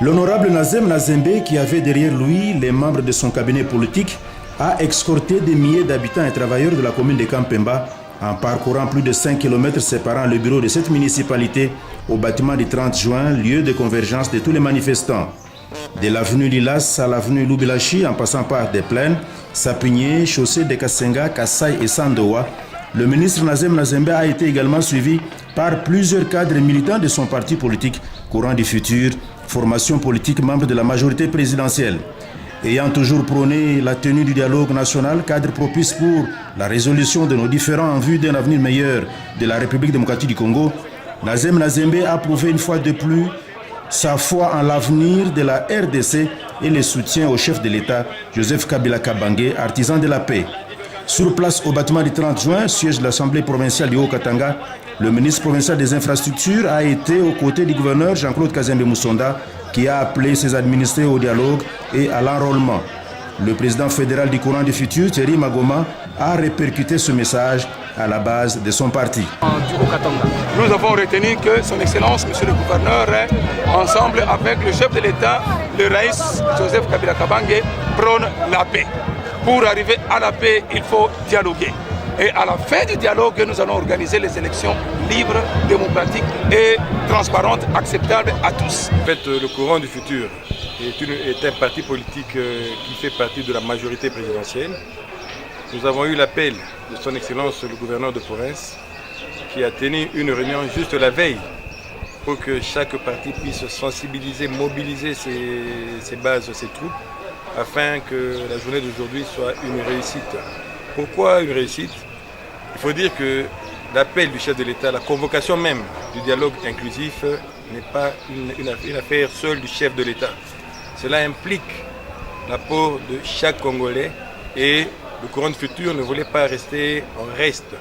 L'honorable Nazem Nazembe, qui avait derrière lui les membres de son cabinet politique, a escorté des milliers d'habitants et travailleurs de la commune de Kampemba en parcourant plus de 5 km séparant le bureau de cette municipalité au bâtiment du 30 juin, lieu de convergence de tous les manifestants. De l'avenue Lilas à l'avenue Lubilachi, en passant par des plaines, Sapigné, chaussée de Kassenga, Kassai et Sandoa, le ministre Nazem Nazembe a été également suivi par plusieurs cadres militants de son parti politique, Courant du Futur, formation politique membre de la majorité présidentielle. Ayant toujours prôné la tenue du dialogue national, cadre propice pour la résolution de nos différends en vue d'un avenir meilleur de la République démocratique du Congo, Nazem Nazembe a prouvé une fois de plus sa foi en l'avenir de la RDC et le soutien au chef de l'État, Joseph Kabila Kabange, artisan de la paix. Sur place au bâtiment du 30 juin, siège de l'Assemblée provinciale du Haut-Katanga, le ministre provincial des Infrastructures a été aux côtés du gouverneur Jean-Claude Kazembe Moussonda, qui a appelé ses administrés au dialogue et à l'enrôlement. Le président fédéral du Courant du Futur, Thierry Magoma, a répercuté ce message à la base de son parti. Nous avons retenu que son Excellence, Monsieur le Gouverneur, ensemble avec le chef de l'État, le Raïs Joseph Kabila Kabange, prône la paix. Pour arriver à la paix, il faut dialoguer. Et à la fin du dialogue, nous allons organiser les élections libres, démocratiques et transparentes, acceptables à tous. En fait, le Courant du Futur est un parti politique qui fait partie de la majorité présidentielle. Nous avons eu l'appel de son Excellence le gouverneur de province qui a tenu une réunion juste la veille pour que chaque parti puisse sensibiliser, mobiliser ses bases, ses troupes, afin que la journée d'aujourd'hui soit une réussite. Pourquoi une réussite? Il faut dire que l'appel du chef de l'État, la convocation même du dialogue inclusif n'est pas une affaire seule du chef de l'État. Cela implique l'apport de chaque Congolais et le Courant du Futur ne voulait pas rester en reste.